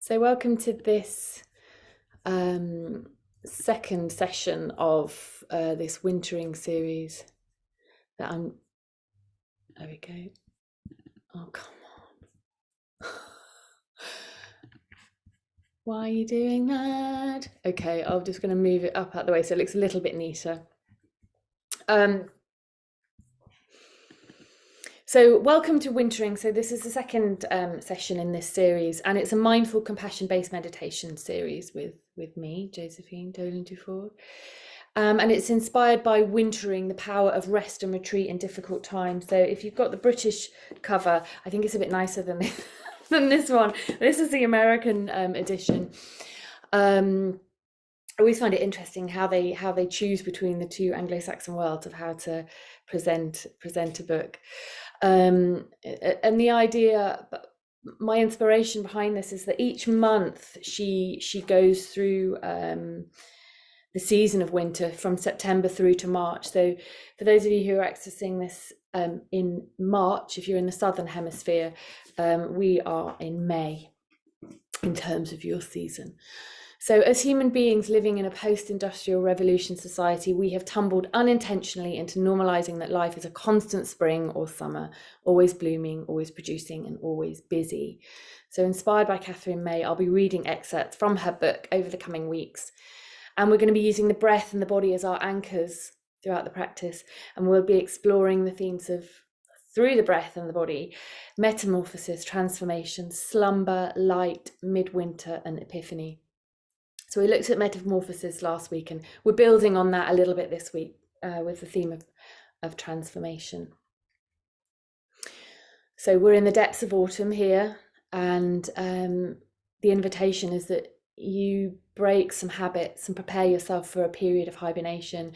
So welcome to this second session of this wintering series that there we go. Oh, come on. Why are you doing that? Okay, I'm just going to move it up out the way so it looks a little bit neater. So welcome to Wintering. So this is the second session in this series, and it's a mindful, compassion-based meditation series with me, Josephine Dolan-Dufour. And it's inspired by wintering, the power of rest and retreat in difficult times. So if you've got the British cover, I think it's a bit nicer than this, than this one. This is the American edition. I always find it interesting how they choose between the two Anglo-Saxon worlds of how to present a book. And the idea, my inspiration behind this is that each month she goes through the season of winter from September through to March. So for those of you who are accessing this in March, if you're in the southern hemisphere, we are in May in terms of your season. So as human beings living in a post-industrial revolution society, we have tumbled unintentionally into normalizing that life is a constant spring or summer, always blooming, always producing, and always busy. So inspired by Catherine May, I'll be reading excerpts from her book over the coming weeks. And we're going to be using the breath and the body as our anchors throughout the practice. And we'll be exploring the themes of, through the breath and the body, metamorphosis, transformation, slumber, light, midwinter, and epiphany. So we looked at metamorphosis last week, and we're building on that a little bit this week with the theme of transformation. So we're in the depths of autumn here, and the invitation is that you break some habits and prepare yourself for a period of hibernation,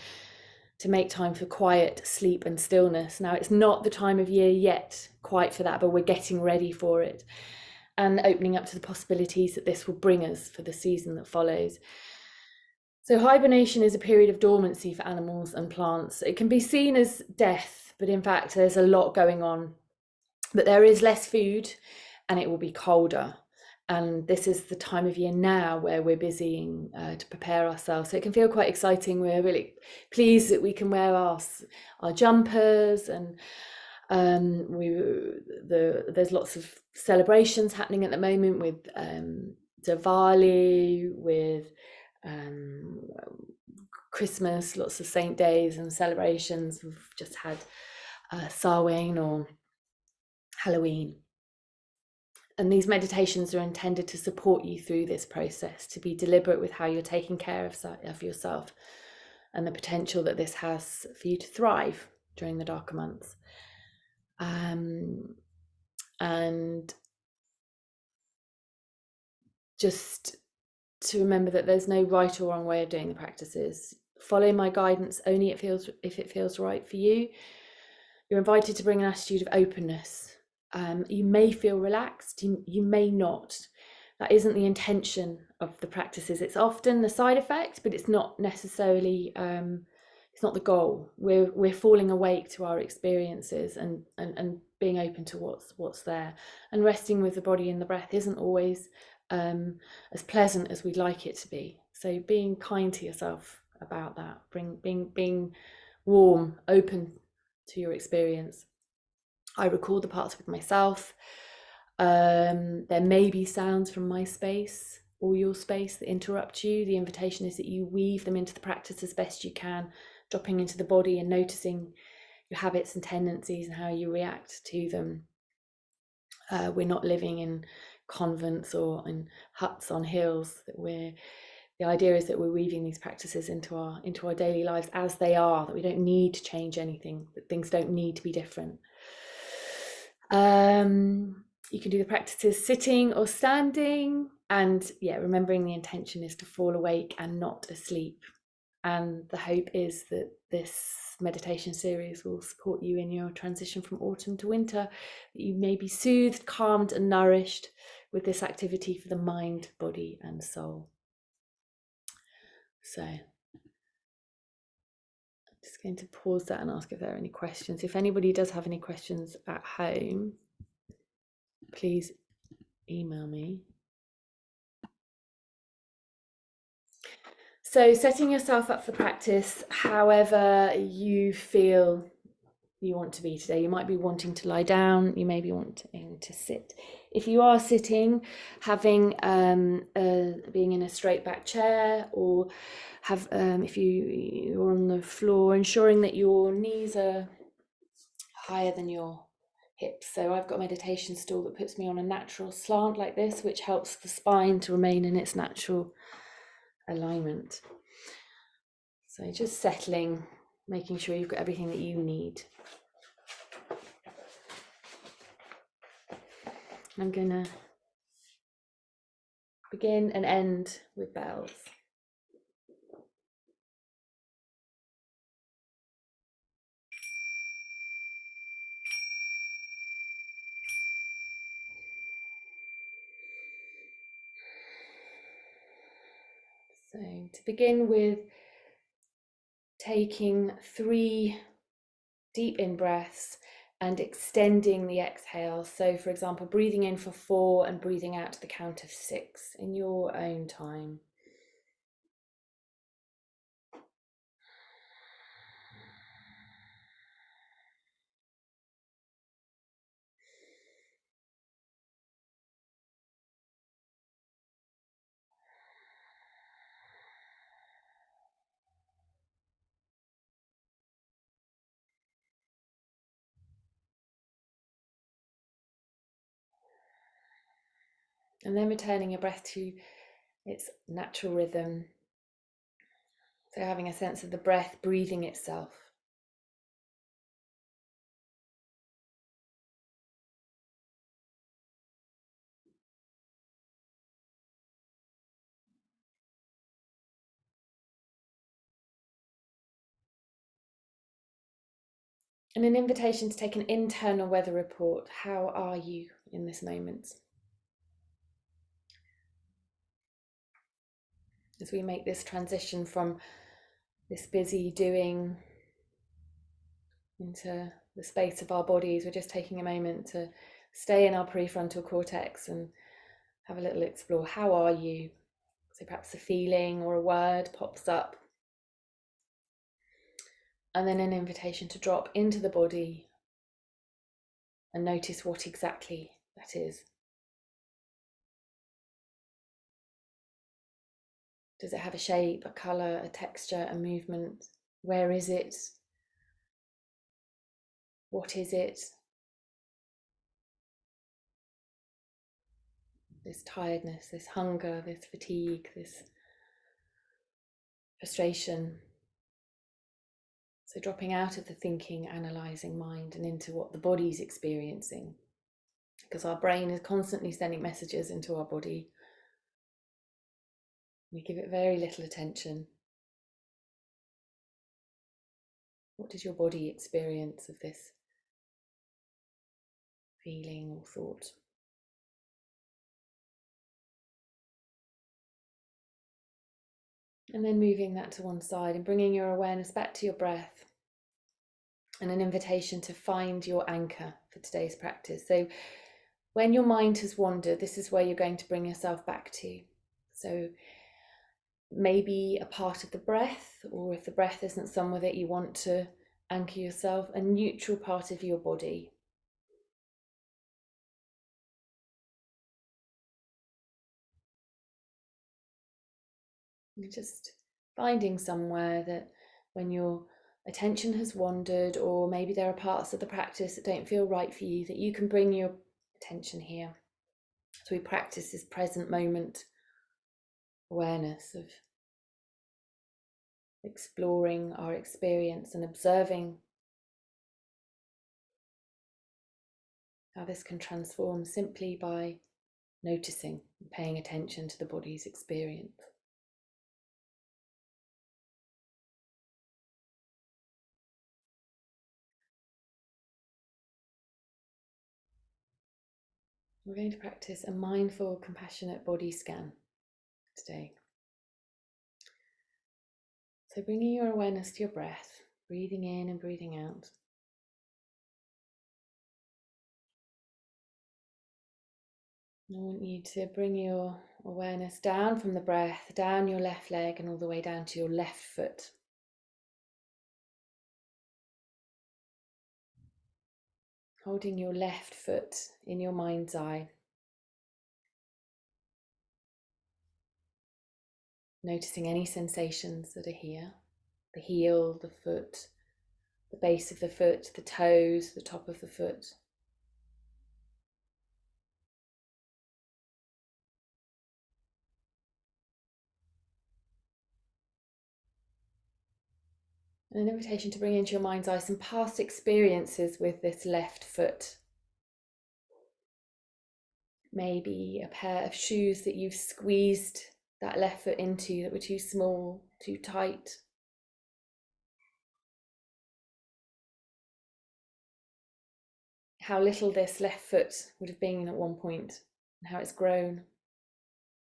to make time for quiet, sleep and stillness. Now, it's not the time of year yet quite for that, but we're getting ready for it and opening up to the possibilities that this will bring us for the season that follows. So hibernation is a period of dormancy for animals and plants. It can be seen as death, but in fact, there's a lot going on. But there is less food and it will be colder. And this is the time of year now where we're busying to prepare ourselves. So it can feel quite exciting. We're really pleased that we can wear our jumpers, and there's lots of celebrations happening at the moment with Diwali, with Christmas, lots of saint days and celebrations. We've just had Samhain or Halloween. And these meditations are intended to support you through this process, to be deliberate with how you're taking care of yourself and the potential that this has for you to thrive during the darker months. And just to remember that there's no right or wrong way of doing the practices. Follow my guidance only if it feels right for you. You're invited to bring an attitude of openness. You may feel relaxed, you may not. That isn't the intention of the practices. It's often the side effect, but it's not necessarily, it's not the goal. We're falling awake to our experiences and being open to what's there. And resting with the body and the breath isn't always as pleasant as we'd like it to be. So being kind to yourself about that, being warm, open to your experience. I record the parts with myself. There may be sounds from my space or your space that interrupt you. The invitation is that you weave them into the practice as best you can, dropping into the body and noticing your habits and tendencies and how you react to them. We're not living in convents or in huts on hills. The idea is that we're weaving these practices into our daily lives as they are, that we don't need to change anything, that things don't need to be different. You can do the practices sitting or standing, and remembering the intention is to fall awake and not asleep. And the hope is that this meditation series will support you in your transition from autumn to winter, that you may be soothed, calmed and nourished with this activity for the mind, body and soul. So I'm just going to pause that and ask if there are any questions. If anybody does have any questions at home, please email me. So setting yourself up for practice however you feel you want to be today. You might be wanting to lie down, you may be wanting to sit. If you are sitting, having being in a straight back chair, or have if you're on the floor, ensuring that your knees are higher than your hips. So I've got a meditation stool that puts me on a natural slant like this, which helps the spine to remain in its natural alignment. So just settling, making sure you've got everything that you need. I'm gonna begin and end with bells. So to begin with, taking 3 deep in breaths and extending the exhale. So for example, breathing in for 4 and breathing out to the count of 6 in your own time. And then returning your breath to its natural rhythm. So having a sense of the breath breathing itself. And an invitation to take an internal weather report. How are you in this moment? As we make this transition from this busy doing into the space of our bodies, we're just taking a moment to stay in our prefrontal cortex and have a little explore. How are you? So perhaps a feeling or a word pops up. And then an invitation to drop into the body and notice what exactly that is. Does it have a shape, a colour, a texture, a movement? Where is it? What is it? This tiredness, this hunger, this fatigue, this frustration. So dropping out of the thinking, analysing mind and into what the body's experiencing. Because our brain is constantly sending messages into our body. We give it very little attention. What does your body experience of this feeling or thought? And then moving that to one side and bringing your awareness back to your breath, and an invitation to find your anchor for today's practice. So when your mind has wandered, this is where you're going to bring yourself back to. So maybe a part of the breath, or if the breath isn't somewhere that you want to anchor yourself, a neutral part of your body. You're just finding somewhere that when your attention has wandered, or maybe there are parts of the practice that don't feel right for you, that you can bring your attention here. So we practice this present moment awareness of exploring our experience and observing how this can transform simply by noticing and paying attention to the body's experience. We're going to practice a mindful, compassionate body scan today. So bringing your awareness to your breath, breathing in and breathing out. I want you to bring your awareness down from the breath, down your left leg and all the way down to your left foot. Holding your left foot in your mind's eye. Noticing any sensations that are here. The heel, the foot, the base of the foot, the toes, the top of the foot. And an invitation to bring into your mind's eye some past experiences with this left foot. Maybe a pair of shoes that you've squeezed that left foot into that were too small, too tight. How little this left foot would have been at one point, and how it's grown,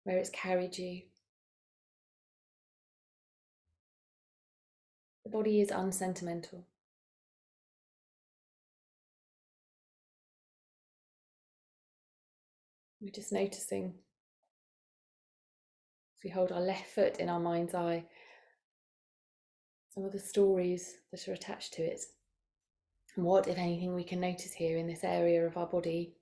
where it's carried you. The body is unsentimental. We're just noticing, as we hold our left foot in our mind's eye, some of the stories that are attached to it. And what, if anything, we can notice here in this area of our body.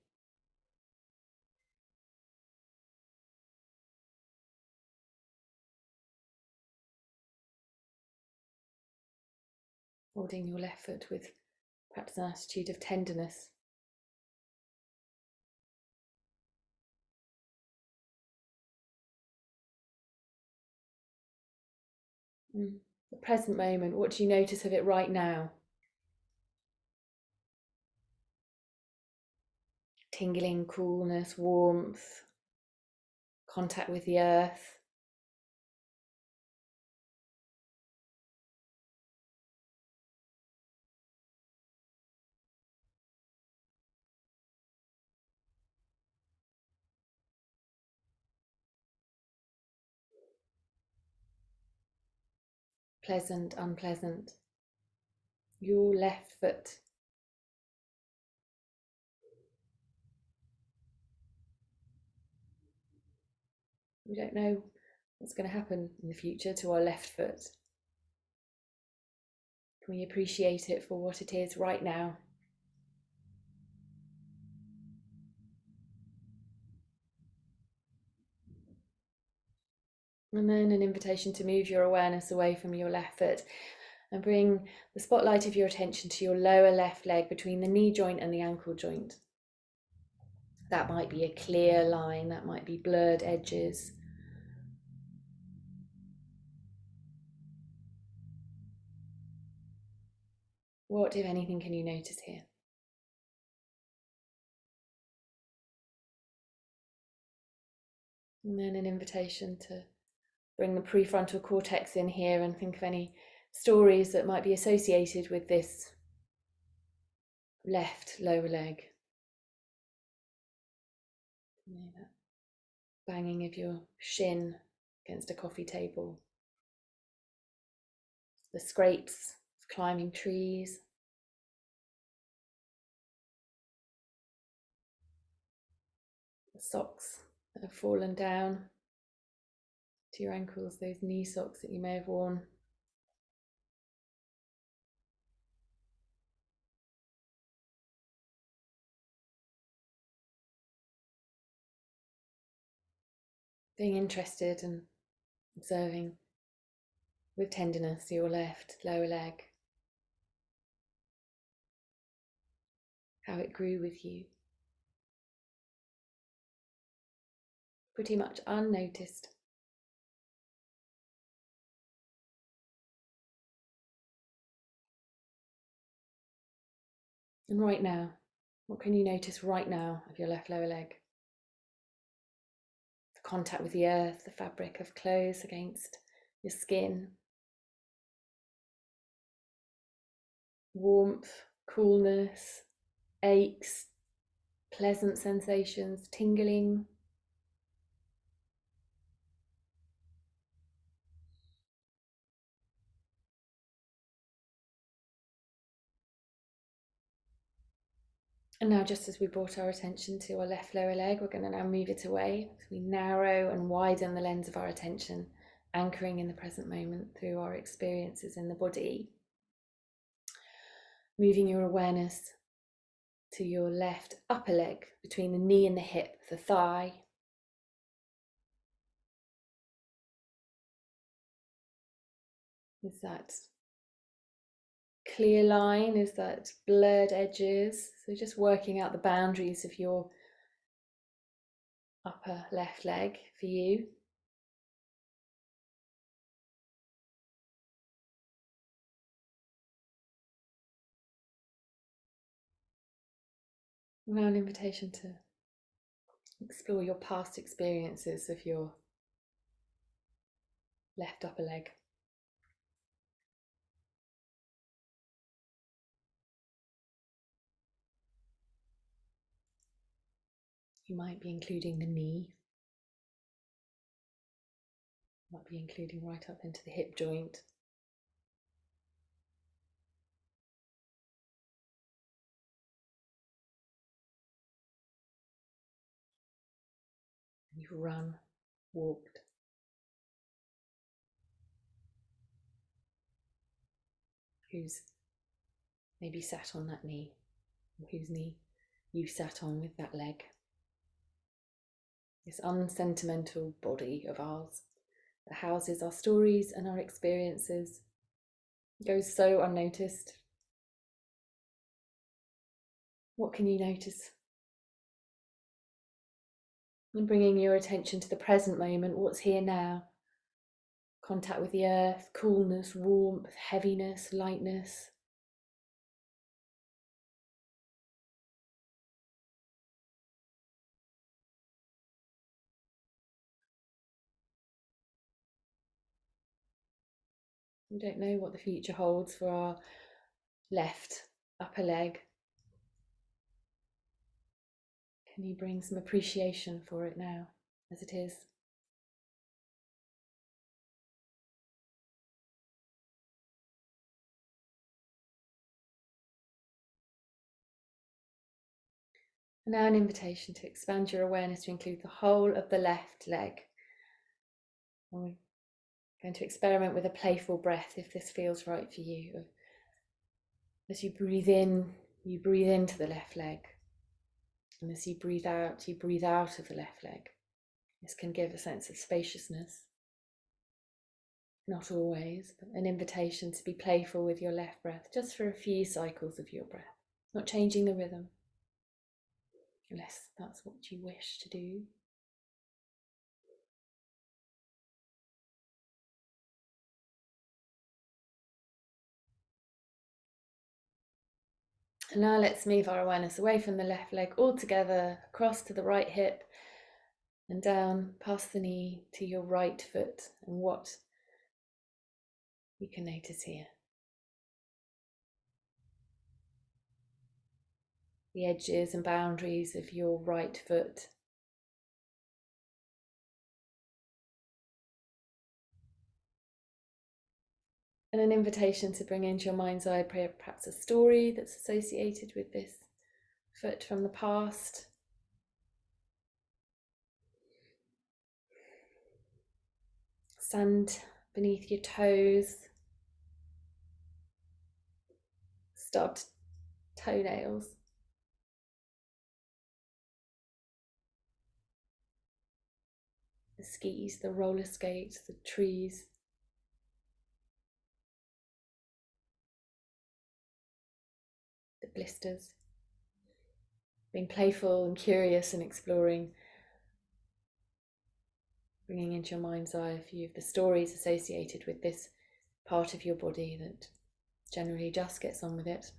Holding your left foot with perhaps an attitude of tenderness. The present moment, what do you notice of it right now? Tingling, coolness, warmth, contact with the earth. Pleasant, unpleasant. Your left foot. We don't know what's going to happen in the future to our left foot. Can we appreciate it for what it is right now? And then an invitation to move your awareness away from your left foot and bring the spotlight of your attention to your lower left leg between the knee joint and the ankle joint. That might be a clear line, that might be blurred edges. What, if anything, can you notice here? And then an invitation to bring the prefrontal cortex in here and think of any stories that might be associated with this left lower leg. That banging of your shin against a coffee table. The scrapes of climbing trees. The socks that have fallen down to your ankles, those knee socks that you may have worn. Being interested and observing with tenderness your left lower leg, how it grew with you, pretty much unnoticed. And right now, what can you notice right now of your left lower leg? The contact with the earth, the fabric of clothes against your skin. Warmth, coolness, aches, pleasant sensations, tingling. And now, just as we brought our attention to our left lower leg, we're going to now move it away as we narrow and widen the lens of our attention, anchoring in the present moment through our experiences in the body. Moving your awareness to your left upper leg, between the knee and the hip, the thigh. Is that clear line? Is that blurred edges? So just working out the boundaries of your upper left leg for you. Now an invitation to explore your past experiences of your left upper leg. You might be including the knee, might be including right up into the hip joint. You've run, walked. Who's maybe sat on that knee, or whose knee you sat on with that leg. This unsentimental body of ours that houses our stories and our experiences goes so unnoticed. What can you notice? And bringing your attention to the present moment, what's here now? Contact with the earth, coolness, warmth, heaviness, lightness. We don't know what the future holds for our left upper leg. Can you bring some appreciation for it now, as it is? And now an invitation to expand your awareness to include the whole of the left leg. And we're going to experiment with a playful breath if this feels right for you. As you breathe into the left leg. And as you breathe out of the left leg. This can give a sense of spaciousness. Not always, but an invitation to be playful with your left breath, just for a few cycles of your breath, not changing the rhythm, unless that's what you wish to do. And now let's move our awareness away from the left leg altogether, across to the right hip and down past the knee to your right foot, and what you can notice here. The edges and boundaries of your right foot. And an invitation to bring into your mind's eye perhaps a story that's associated with this foot from the past. Sand beneath your toes. Stubbed toenails. The skis, the roller skates, the trees. The blisters. Being playful and curious and exploring. Bringing into your mind's eye a few of the stories associated with this part of your body that generally just gets on with it.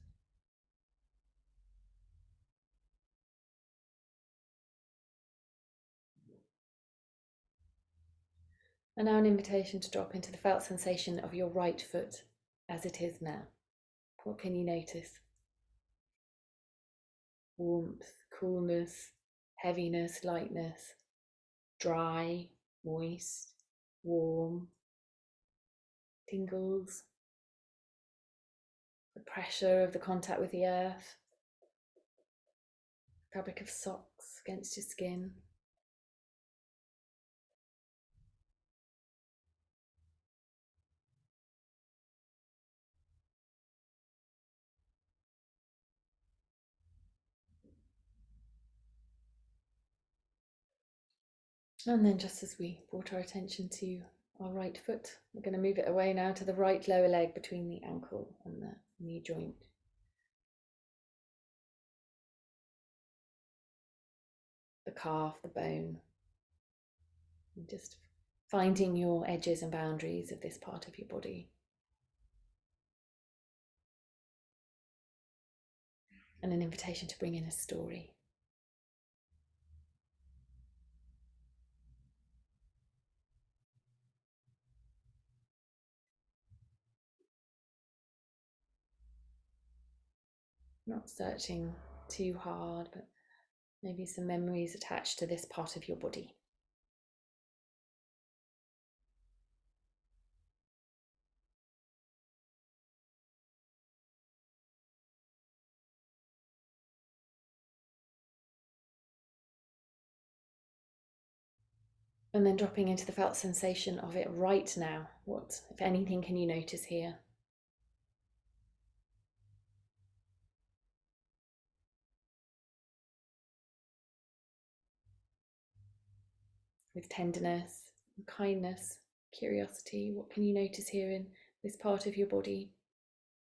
And now an invitation to drop into the felt sensation of your right foot as it is now. What can you notice? Warmth, coolness, heaviness, lightness, dry, moist, warm, tingles, the pressure of the contact with the earth. fabric of socks against your skin. And then just as we brought our attention to our right foot, we're going to move it away now to the right lower leg between the ankle and the knee joint. The calf, the bone. And just finding your edges and boundaries of this part of your body. And an invitation to bring in a story. Not searching too hard, but maybe some memories attached to this part of your body. And then dropping into the felt sensation of it right now. What, if anything, can you notice here? With tenderness, kindness, curiosity, what can you notice here in this part of your body?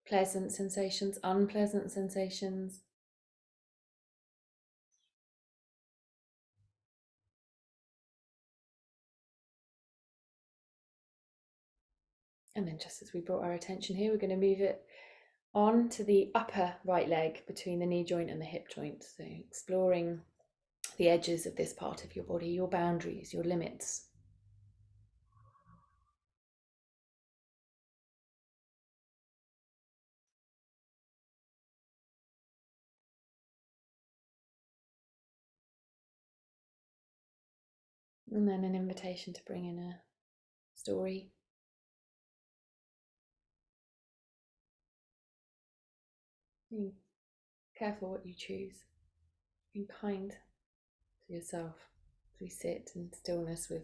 Pleasant sensations, unpleasant sensations. And then just as we brought our attention here, we're going to move it on to the upper right leg between the knee joint and the hip joint. So exploring the edges of this part of your body, your boundaries, your limits. And then an invitation to bring in a story. Being careful what you choose. Being kind to yourself as we sit in stillness with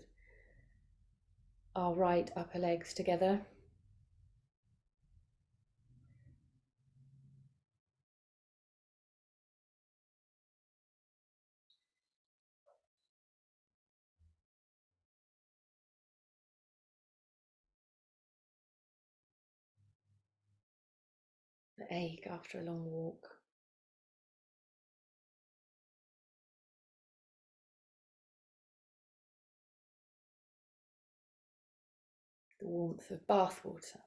our right upper legs together. The ache after a long walk. The warmth of bath water.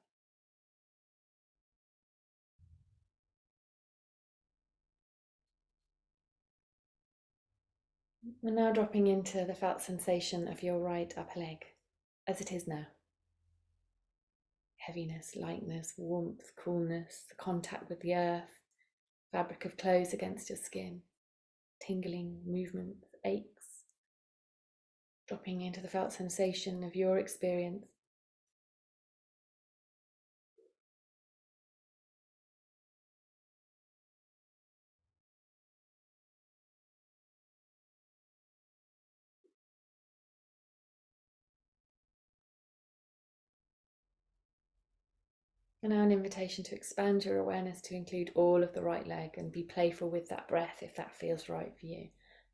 We're now dropping into the felt sensation of your right upper leg as it is now. Heaviness, lightness, warmth, coolness, the contact with the earth, fabric of clothes against your skin, tingling, movement, aches. Dropping into the felt sensation of your experience. And now an invitation to expand your awareness to include all of the right leg and be playful with that breath if that feels right for you.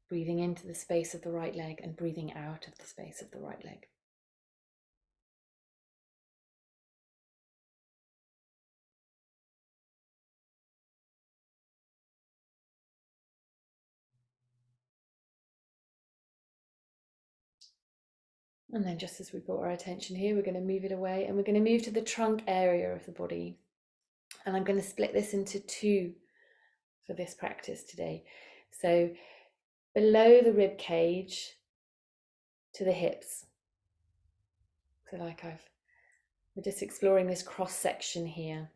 Breathing into the space of the right leg and breathing out of the space of the right leg. And then just as we brought our attention here, we're going to move it away and we're going to move to the trunk area of the body. And I'm going to split this into two for this practice today. So below the rib cage to the hips. So we're just exploring this cross section here.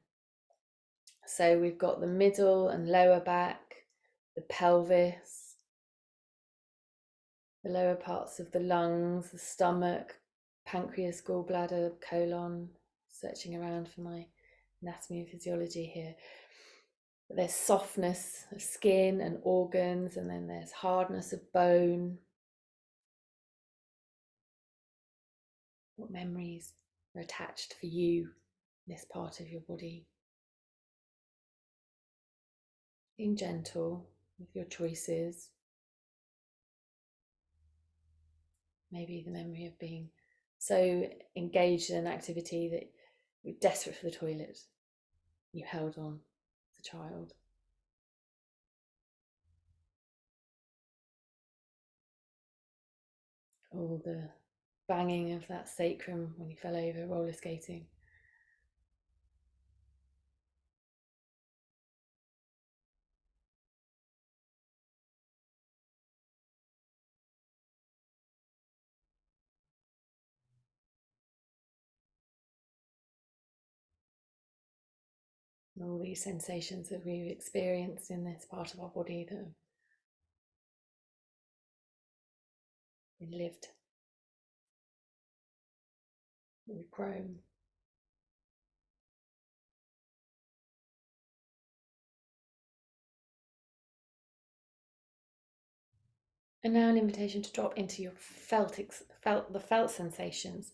So we've got the middle and lower back, the pelvis, the lower parts of the lungs, the stomach, pancreas, gallbladder, colon, searching around for my anatomy and physiology here. There's softness of skin and organs, and then there's hardness of bone. What memories are attached for you, this part of your body? Being gentle with your choices. Maybe the memory of being so engaged in an activity that you're desperate for the toilet. You held on as a child. Or the banging of that sacrum when you fell over roller skating. And all these sensations that we've experienced in this part of our body that have been lived, that we've grown. And now an invitation to drop into your felt sensations.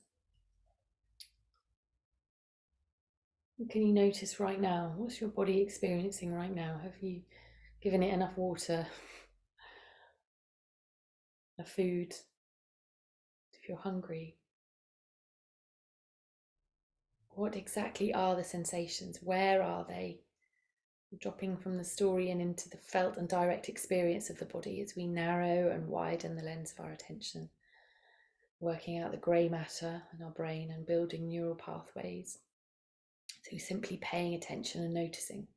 Can you notice right now? What's your body experiencing right now? Have you given it enough water, enough food? If you're hungry, what exactly are the sensations? Where are they? Dropping from the story and into the felt and direct experience of the body as we narrow and widen the lens of our attention, working out the grey matter in our brain and building neural pathways. So simply paying attention and noticing.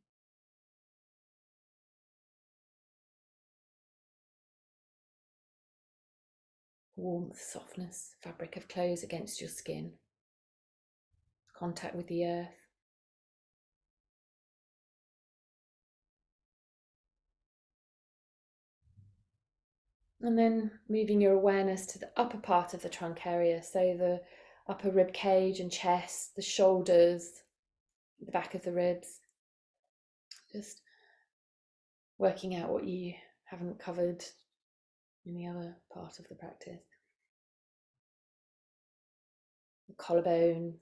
Warmth, softness, fabric of clothes against your skin, contact with the earth. And then moving your awareness to the upper part of the trunk area, so the upper rib cage and chest, the shoulders, the back of the ribs. Just working out what you haven't covered in the other part of the practice. The collarbone,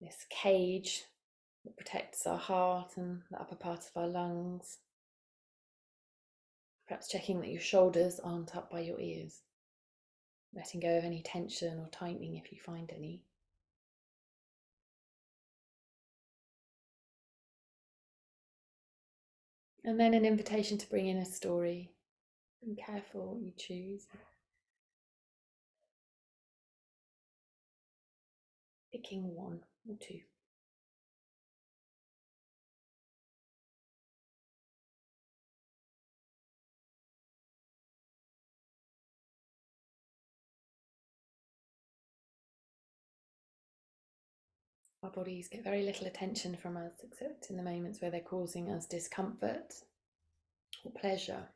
this cage that protects our heart and the upper part of our lungs. Perhaps checking that your shoulders aren't up by your ears. Letting go of any tension or tightening if you find any. And then an invitation to bring in a story. Be careful what you choose. Picking one or two. Our bodies get very little attention from us except in the moments where they're causing us discomfort or pleasure.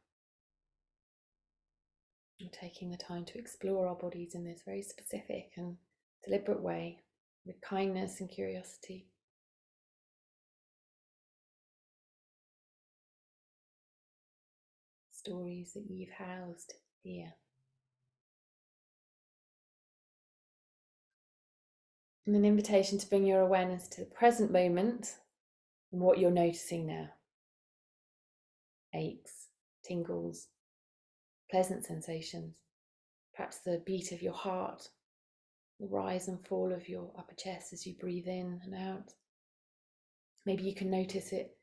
And taking the time to explore our bodies in this very specific and deliberate way with kindness and curiosity. Stories that you've housed here. And an invitation to bring your awareness to the present moment and what you're noticing now. Aches, tingles, pleasant sensations, perhaps the beat of your heart, the rise and fall of your upper chest as you breathe in and out. Maybe you can notice it,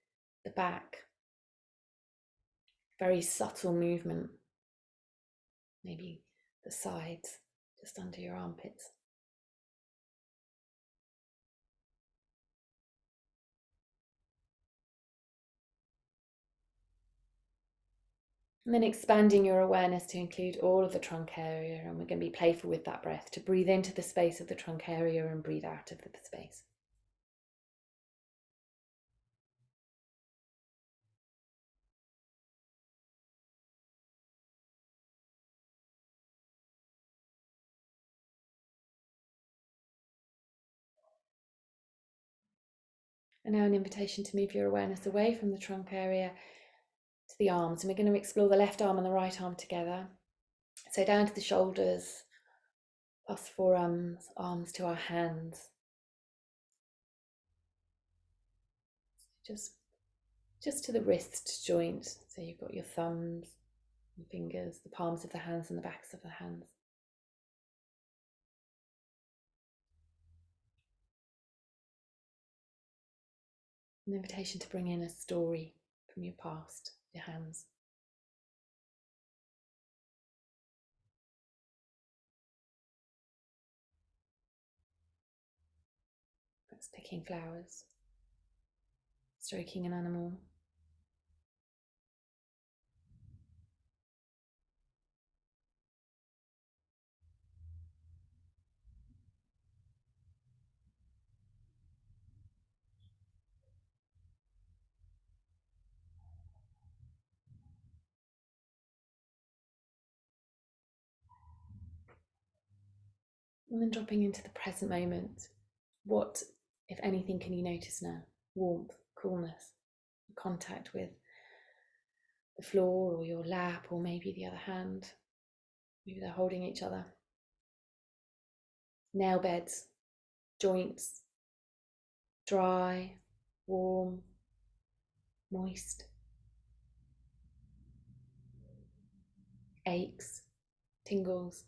the back, very subtle movement, maybe the sides, just under your armpits. And then expanding your awareness to include all of the trunk area, and we're going to be playful with that breath, to breathe into the space of the trunk area and breathe out of the space. And now an invitation to move your awareness away from the trunk area to the arms. And we're going to explore the left arm and the right arm together. So down to the shoulders, plus forearms, arms to our hands. Just to the wrist joint. So you've got your thumbs, your fingers, the palms of the hands and the backs of the hands. An invitation to bring in a story from your past, your hands. That's picking flowers, stroking an animal. And then dropping into the present moment. What, if anything, can you notice now? Warmth, coolness, contact with the floor or your lap, or maybe the other hand. Maybe they're holding each other. Nail beds, joints, dry, warm, moist. Aches, tingles.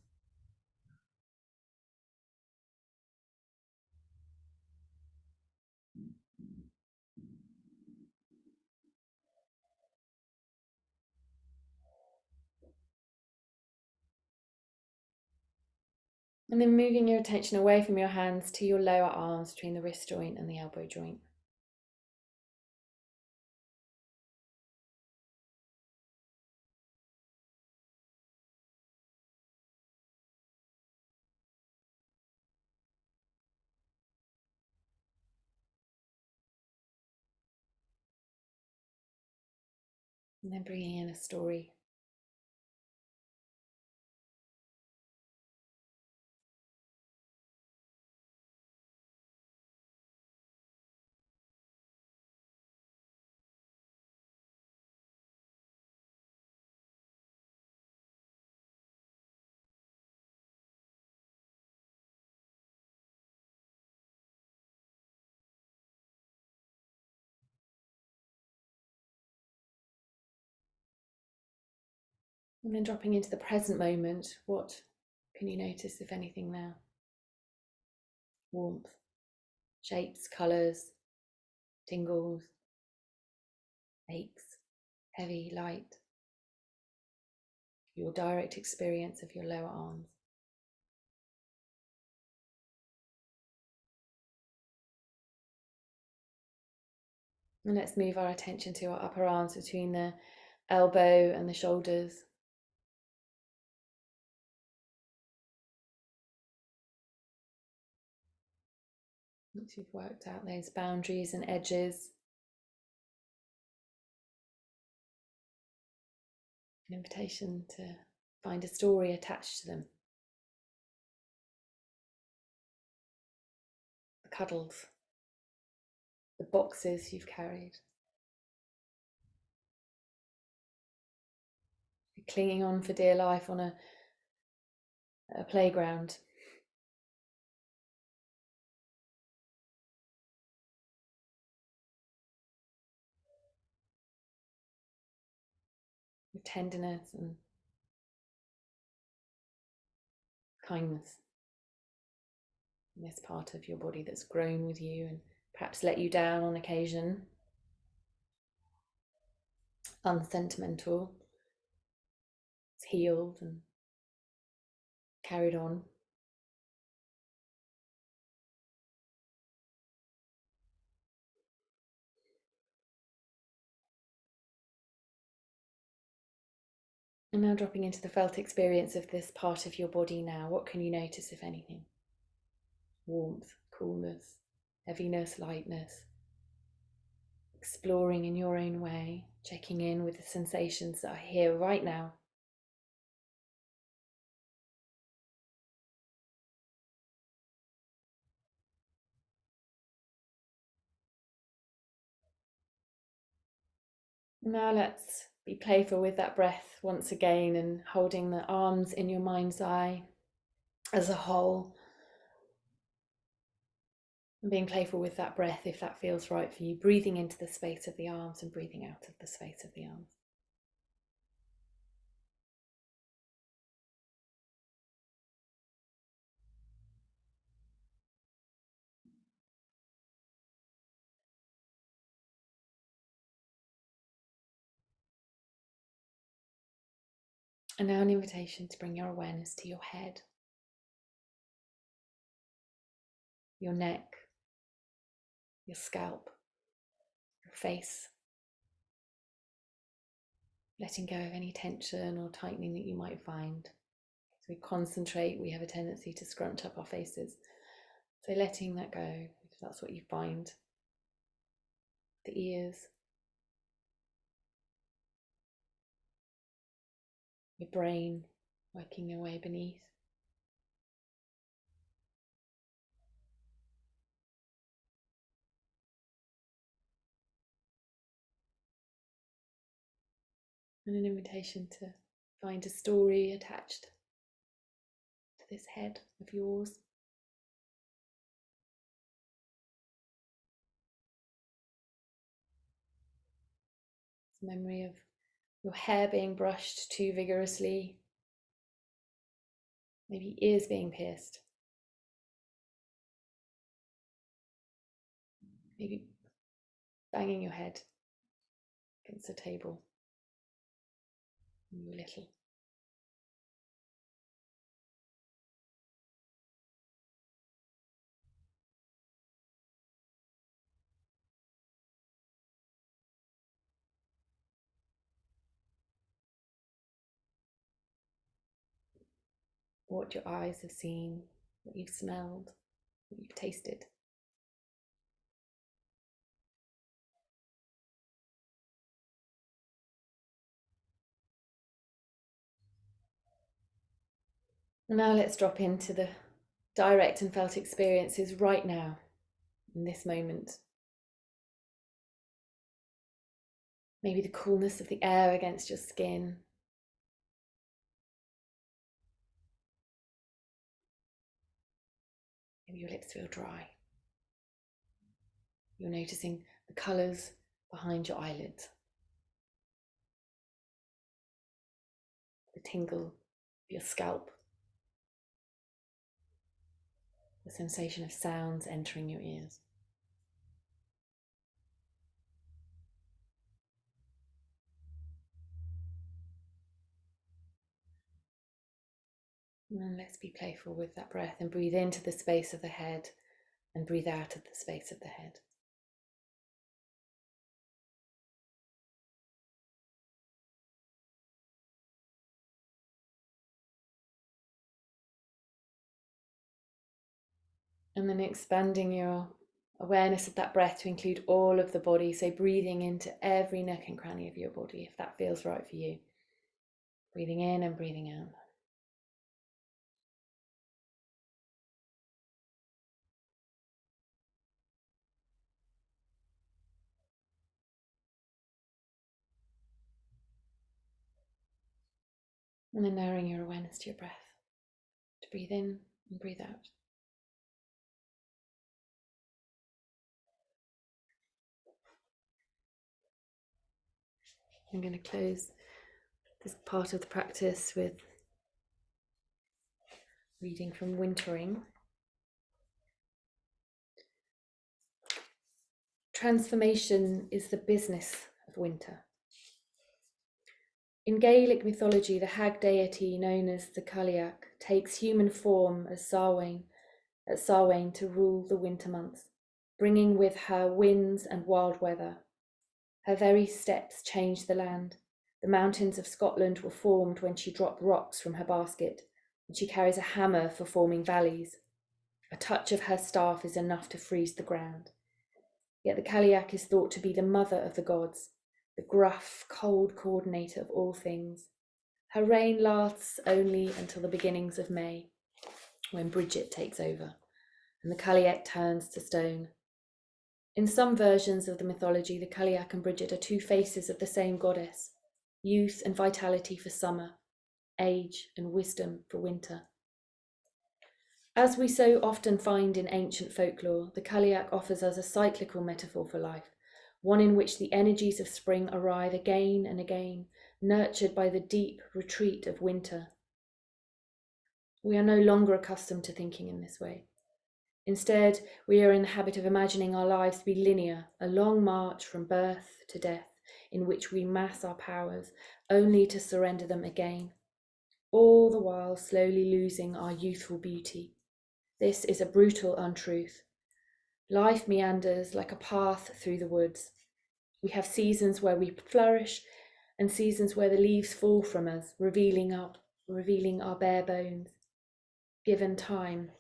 And then moving your attention away from your hands to your lower arms between the wrist joint and the elbow joint. And then bringing in a story. And then dropping into the present moment. What can you notice, if anything, now? Warmth, shapes, colours, tingles, aches, heavy, light. Your direct experience of your lower arms. And let's move our attention to our upper arms between the elbow and the shoulders. Once you've worked out those boundaries and edges, an invitation to find a story attached to them. The cuddles, the boxes you've carried, clinging on for dear life on a playground. With tenderness and kindness. And this part of your body that's grown with you and perhaps let you down on occasion. Unsentimental. It's healed and carried on. And now dropping into the felt experience of this part of your body now. What can you notice, if anything? Warmth, coolness, heaviness, lightness. Exploring in your own way, checking in with the sensations that are here right now. Now let's be playful with that breath once again and holding the arms in your mind's eye as a whole. And being playful with that breath if that feels right for you, breathing into the space of the arms and breathing out of the space of the arms. And now an invitation to bring your awareness to your head, your neck, your scalp, your face, letting go of any tension or tightening that you might find. As we concentrate, we have a tendency to scrunch up our faces. So letting that go, if that's what you find. The ears, your brain working your way beneath. And an invitation to find a story attached to this head of yours. It's a memory of your hair being brushed too vigorously, maybe ears being pierced, maybe banging your head against the table when you were little. What your eyes have seen, what you've smelled, what you've tasted. And now let's drop into the direct and felt experiences right now, in this moment. Maybe the coolness of the air against your skin. Maybe your lips feel dry. You're noticing the colours behind your eyelids, the tingle of your scalp, the sensation of sounds entering your ears. And let's be playful with that breath and breathe into the space of the head and breathe out of the space of the head. And then expanding your awareness of that breath to include all of the body. So breathing into every nook and cranny of your body, if that feels right for you. Breathing in and breathing out. And then narrowing your awareness to your breath, to breathe in and breathe out. I'm going to close this part of the practice with reading from Wintering. Transformation is the business of winter. In Gaelic mythology, the hag deity known as the Cailleach takes human form as Samhain to rule the winter months, bringing with her winds and wild weather. Her very steps changed the land. The mountains of Scotland were formed when she dropped rocks from her basket, and she carries a hammer for forming valleys. A touch of her staff is enough to freeze the ground. Yet the Cailleach is thought to be the mother of the gods, the gruff, cold coordinator of all things. Her reign lasts only until the beginnings of May, when Bridget takes over, and the Cailleach turns to stone. In some versions of the mythology, the Cailleach and Bridget are two faces of the same goddess, youth and vitality for summer, age and wisdom for winter. As we so often find in ancient folklore, the Cailleach offers us a cyclical metaphor for life, one in which the energies of spring arrive again and again, nurtured by the deep retreat of winter. We are no longer accustomed to thinking in this way. Instead, we are in the habit of imagining our lives to be linear, a long march from birth to death, in which we mass our powers, only to surrender them again, all the while slowly losing our youthful beauty. This is a brutal untruth. Life meanders like a path through the woods. We have seasons where we flourish and seasons where the leaves fall from us, revealing our bare bones. Given time,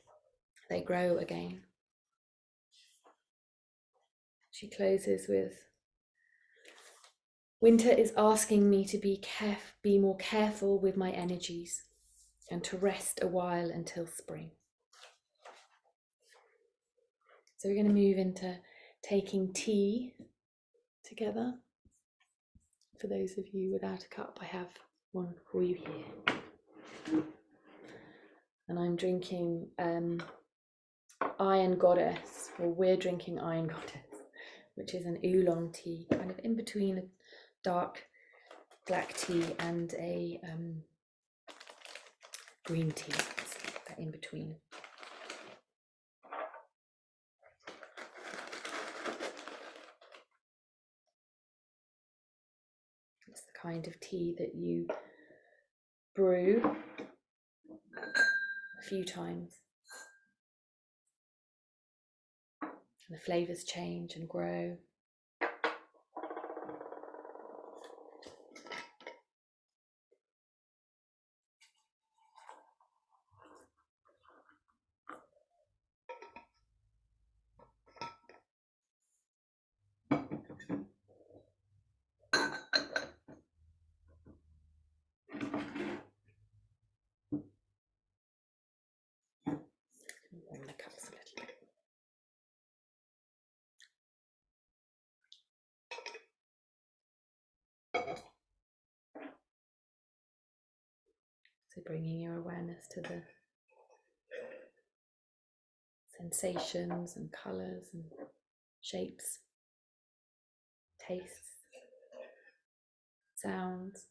they grow again. She closes with, winter is asking me to be more careful with my energies and to rest a while until spring. So we're going to move into taking tea together. For those of you without a cup, I have one for you here. And I'm drinking Iron Goddess, or we're drinking Iron Goddess, which is an oolong tea, kind of in between a dark black tea and a green tea. It's that in between. It's the kind of tea that you brew a few times. And the flavours change and grow. Bring the cups a little bit. So bringing your awareness to the sensations and colours and shapes, tastes, sounds.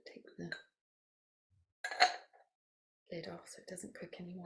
Take the lid off so it doesn't cook anymore.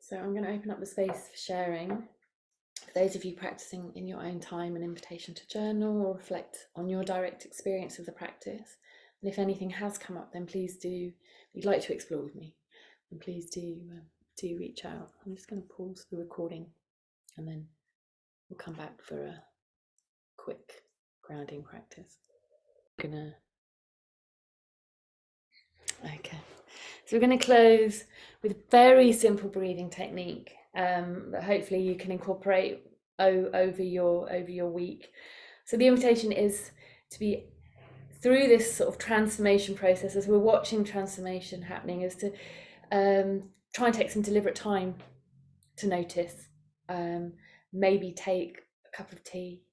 So I'm going to open up the space for sharing. For those of you practicing in your own time, an invitation to journal or reflect on your direct experience of the practice. And if anything has come up, then please do, if you'd like to explore with me, then please do reach out. I'm just going to pause the recording and then we'll come back for a quick grounding practice. Okay. So we're going to close with a very simple breathing technique that hopefully you can incorporate over your week. So the invitation is to be through this sort of transformation process, as we're watching transformation happening, is to try and take some deliberate time to notice. Maybe take a cup of tea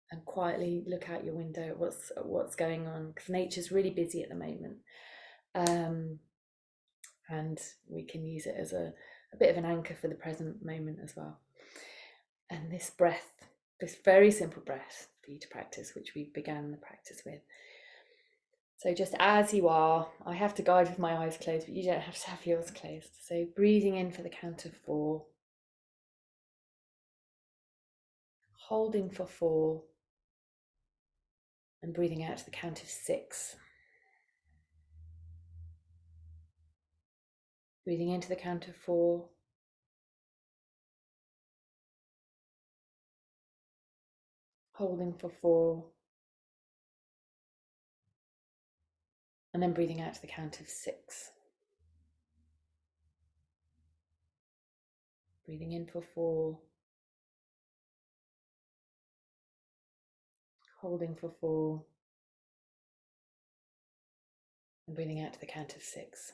and quietly look out your window at what's going on, because nature's really busy at the moment. And we can use it as a bit of an anchor for the present moment as well. And this breath, this very simple breath for you to practice, which we began the practice with. So just as you are, I have to guide with my eyes closed, but you don't have to have yours closed. So breathing in for the count of 4, holding for 4, and breathing out to the count of 6. Breathing into the count of 4, holding for 4, and then breathing out to the count of 6. Breathing in for 4, holding for 4, and breathing out to the count of 6.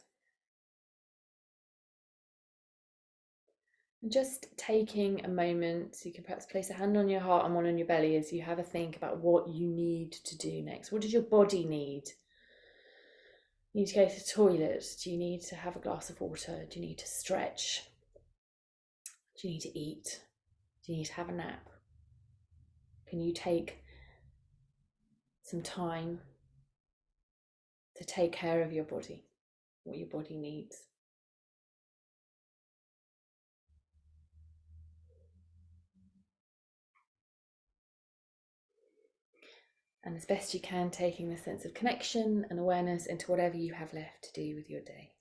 And just taking a moment, so you can perhaps place a hand on your heart and one on your belly as you have a think about what you need to do next. What does your body need? You need to go to the toilet? Do you need to have a glass of water? Do you need to stretch? Do you need to eat? Do you need to have a nap? Can you take some time to take care of your body, what your body needs? And as best you can, taking the sense of connection and awareness into whatever you have left to do with your day.